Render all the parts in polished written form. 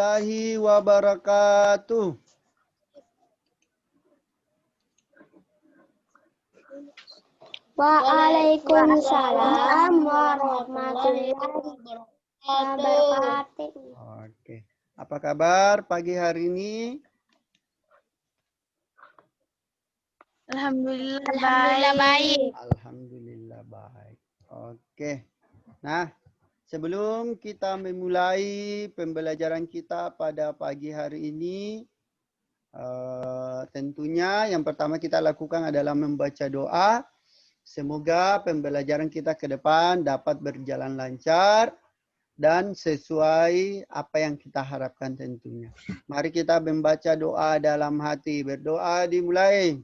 warahmatullahi wabarakatuh. Waalaikumsalam warahmatullahi wabarakatuh. Oke. Apa kabar pagi hari ini? Alhamdulillah baik. Alhamdulillah baik. Oke. Nah, sebelum kita memulai pembelajaran kita pada pagi hari ini, tentunya yang pertama kita lakukan adalah membaca doa. Semoga pembelajaran kita ke depan dapat berjalan lancar dan sesuai apa yang kita harapkan tentunya. Mari kita membaca doa dalam hati. Berdoa dimulai.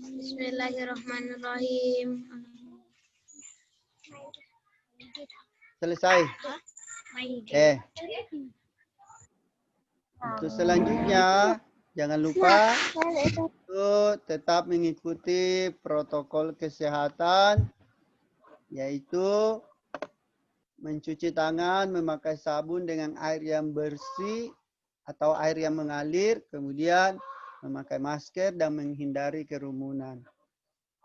Bismillahirrahmanirrahim. Selesai. Untuk selanjutnya, jangan lupa untuk tetap mengikuti protokol kesehatan, yaitu mencuci tangan, memakai sabun dengan air yang bersih atau air yang mengalir, kemudian memakai masker dan menghindari kerumunan.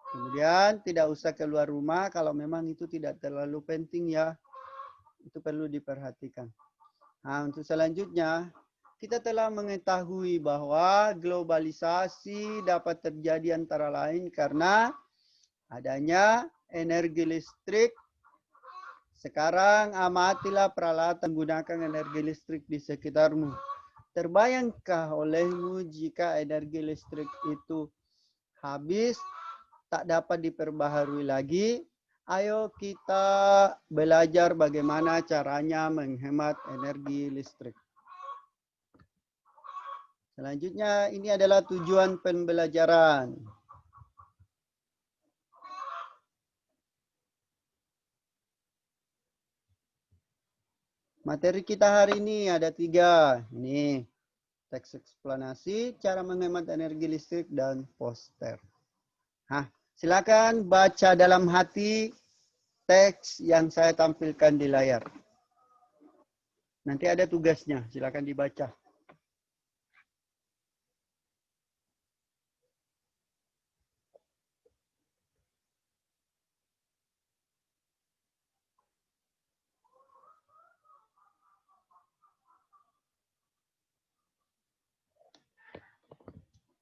Kemudian tidak usah keluar rumah kalau memang itu tidak terlalu penting ya. Itu perlu diperhatikan. Nah, untuk selanjutnya, kita telah mengetahui bahwa globalisasi dapat terjadi antara lain karena adanya energi listrik. Sekarang amatilah peralatan menggunakan energi listrik di sekitarmu. Terbayangkah olehmu jika energi listrik itu habis, tak dapat diperbaharui lagi? Ayo kita belajar bagaimana caranya menghemat energi listrik. Selanjutnya, ini adalah tujuan pembelajaran. Materi kita hari ini ada 3. Ini teks eksplanasi, cara menghemat energi listrik, dan poster. Nah, silakan baca dalam hati teks yang saya tampilkan di layar. Nanti ada tugasnya, silakan dibaca.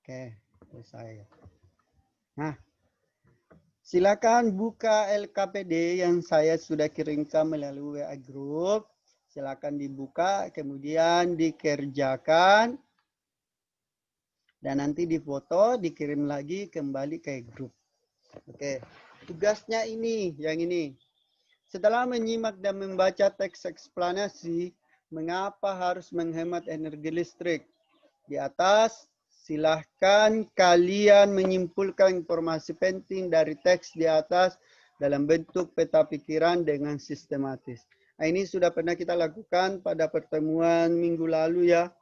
Oke, selesai. Nah, silakan buka LKPD yang saya sudah kirimkan melalui WA Group. Silakan dibuka, kemudian dikerjakan. Dan nanti difoto, dikirim lagi kembali ke grup. Oke, tugasnya ini, yang ini. Setelah menyimak dan membaca teks eksplanasi, mengapa harus menghemat energi listrik? Di atas, silahkan kalian menyimpulkan informasi penting dari teks di atas dalam bentuk peta pikiran dengan sistematis. Nah, ini sudah pernah kita lakukan pada pertemuan minggu lalu ya.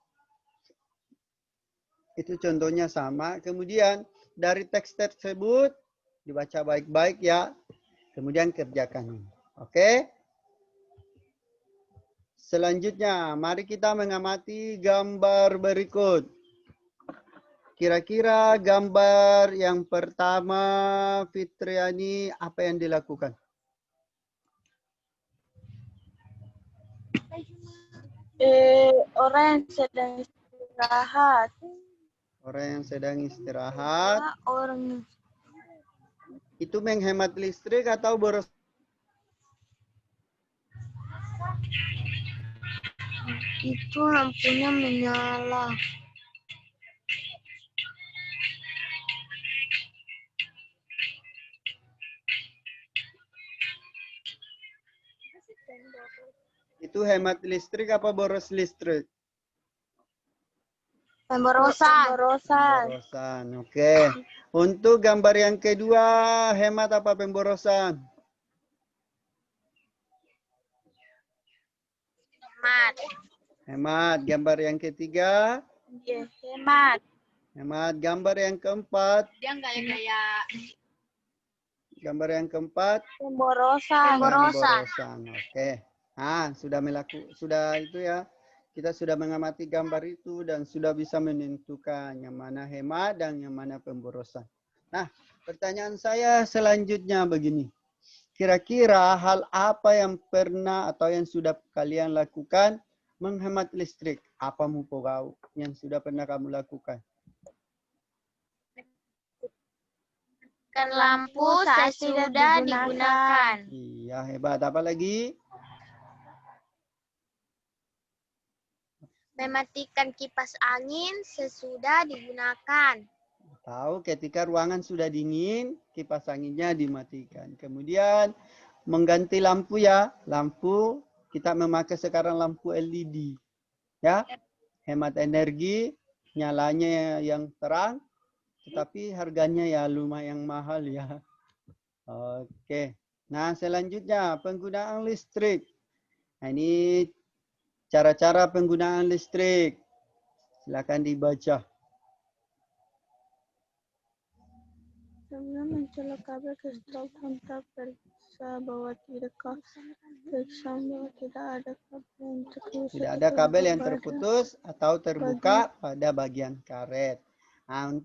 Itu contohnya sama. Kemudian dari teks tersebut dibaca baik-baik ya. Kemudian kerjakan. Oke. Selanjutnya, mari kita mengamati gambar berikut. Kira-kira gambar yang pertama, Fitriani, apa yang dilakukan? Orang yang sedang istirahat. Orang yang sedang istirahat. Itu menghemat listrik atau boros? Itu lampunya menyala. Itu hemat listrik apa boros listrik? Pemborosan. Pemborosan, oke. Untuk gambar yang kedua, hemat apa pemborosan? Hemat. Hemat. Gambar yang ketiga? Hemat. Hemat. Gambar yang keempat? Dia gaya-gaya. Gambar yang keempat? Pemborosan. Pemborosan, oke. Sudah itu ya. Kita sudah mengamati gambar itu dan sudah bisa menentukan yang mana hemat dan yang mana pemborosan. Nah, pertanyaan saya selanjutnya begini. Kira-kira hal apa yang pernah atau yang sudah kalian lakukan menghemat listrik? Apa mupogau yang sudah pernah kamu lakukan? Kan lampu sesudah digunakan. Iya, hebat. Apa lagi? Mematikan kipas angin sesudah digunakan. Tahu ketika ruangan sudah dingin, kipas anginnya dimatikan. Kemudian mengganti lampu ya. Lampu, kita memakai sekarang lampu LED. Ya, hemat energi, nyalanya yang terang, tetapi harganya ya lumayan mahal ya. Oke. Nah, selanjutnya penggunaan listrik. Nah, ini cara-cara penggunaan listrik. Silakan dibaca. Sebelum mencolok kabel ke stop kontak, periksa bahwa tidak ada kabel yang terputus. Tidak ada kabel yang terputus atau terbuka pada bagian karet. Nah,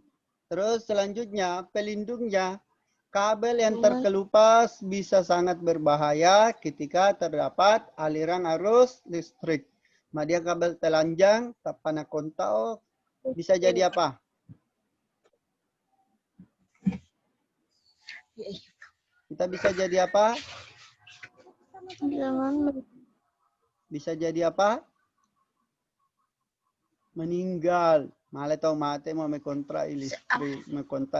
terus selanjutnya pelindungnya. Kabel yang terkelupas bisa sangat berbahaya ketika terdapat aliran arus listrik. Dia kabel telanjang, tapana kontak, bisa jadi apa? Kita bisa jadi apa? Bisa jadi apa? Meninggal. Malah tahu mati mau mengontak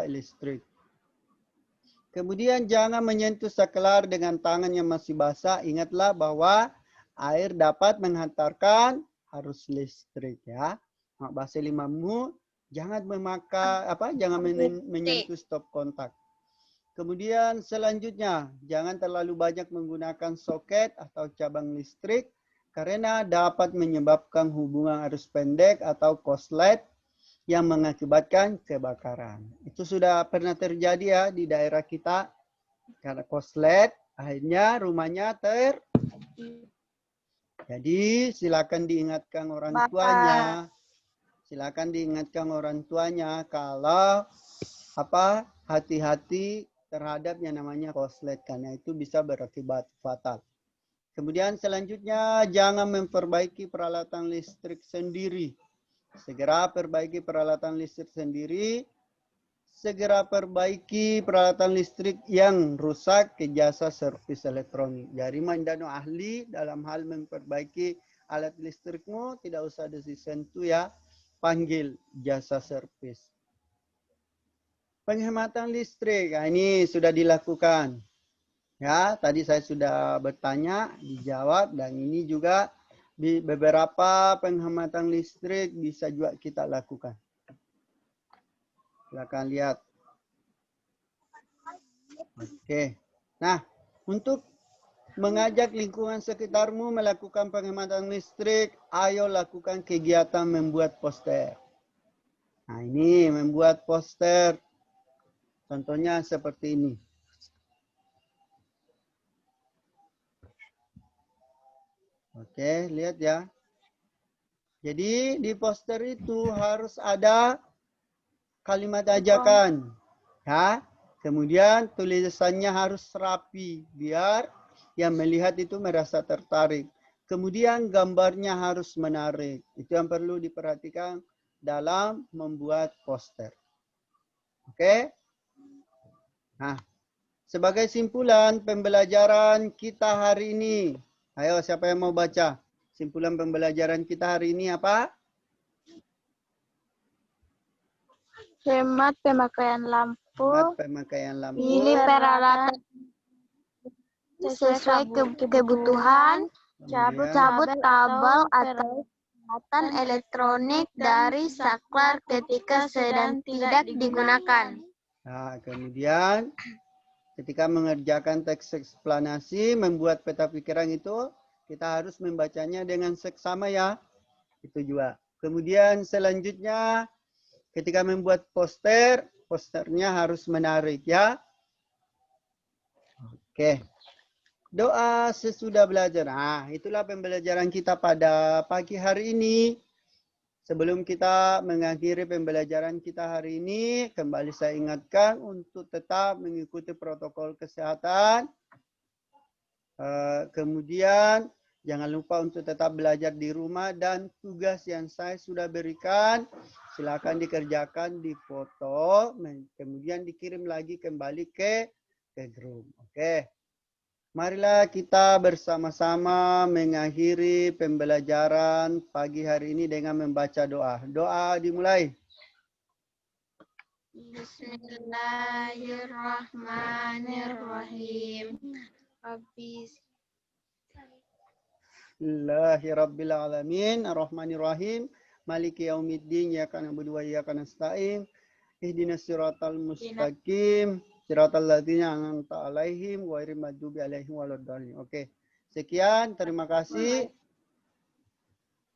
listrik. Kemudian jangan menyentuh saklar dengan tangan yang masih basah. Ingatlah bahwa air dapat menghantarkan arus listrik ya. Mak bahasa limamu jangan jangan menyentuh stop kontak. Kemudian selanjutnya jangan terlalu banyak menggunakan soket atau cabang listrik karena dapat menyebabkan hubungan arus pendek atau korslet yang mengakibatkan kebakaran. Itu sudah pernah terjadi ya di daerah kita. Karena korslet, akhirnya rumahnya Jadi silakan diingatkan orang tuanya. Silakan diingatkan orang tuanya kalau hati-hati terhadap yang namanya korslet karena itu bisa berakibat fatal. Kemudian selanjutnya jangan memperbaiki peralatan listrik sendiri. Segera perbaiki peralatan listrik sendiri. Segera perbaiki peralatan listrik yang rusak ke jasa servis elektronik. Jadi mandano ahli dalam hal memperbaiki alat listrikmu tidak usah disentuh ya. Panggil jasa servis. Penghematan listrik, nah ini sudah dilakukan. Ya, tadi saya sudah bertanya, dijawab, dan ini juga di beberapa penghematan listrik bisa juga kita lakukan. Silakan lihat. Oke. Nah, untuk mengajak lingkungan sekitarmu melakukan penghematan listrik, ayo lakukan kegiatan membuat poster. Nah, ini membuat poster. Contohnya seperti ini. Oke, lihat ya. Jadi di poster itu harus ada kalimat ajakan. Ya. Kemudian tulisannya harus rapi biar yang melihat itu merasa tertarik. Kemudian gambarnya harus menarik. Itu yang perlu diperhatikan dalam membuat poster. Oke? Nah, sebagai simpulan pembelajaran kita hari ini. Ayo, siapa yang mau baca? Simpulan pembelajaran kita hari ini apa? Hemat pemakaian lampu. Hemat pemakaian lampu. Pilih peralatan sesuai kebutuhan. Cabut kabel atau peralatan elektronik dari saklar ketika sedang tidak digunakan. Nah, kemudian ketika mengerjakan teks eksplanasi, membuat peta pikiran itu, kita harus membacanya dengan seksama ya. Itu juga. Kemudian selanjutnya, ketika membuat poster, posternya harus menarik ya. Oke. Doa sesudah belajar. Nah, itulah pembelajaran kita pada pagi hari ini. Sebelum kita mengakhiri pembelajaran kita hari ini, kembali saya ingatkan untuk tetap mengikuti protokol kesehatan. Kemudian, jangan lupa untuk tetap belajar di rumah dan tugas yang saya sudah berikan, silakan dikerjakan, difoto, kemudian dikirim lagi kembali ke grup. Oke. Marilah kita bersama-sama mengakhiri pembelajaran pagi hari ini dengan membaca doa. Doa dimulai. Bismillahirrahmanirrahim. Habis. Bismillahirabbil alamin, arrahmanirrahim, maliki yaumiddin, iyyaka na'budu wa iyyaka nasta'in, ihdinas siratal mustaqim, siratal ladzina an'amta 'alaihim ghairil maghdubi 'alaihim waladdallin. Oke. Sekian, terima kasih.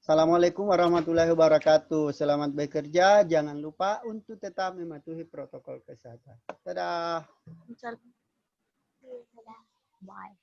Assalamualaikum warahmatullahi wabarakatuh. Selamat bekerja. Jangan lupa untuk tetap mematuhi protokol kesehatan. Dadah. Bye.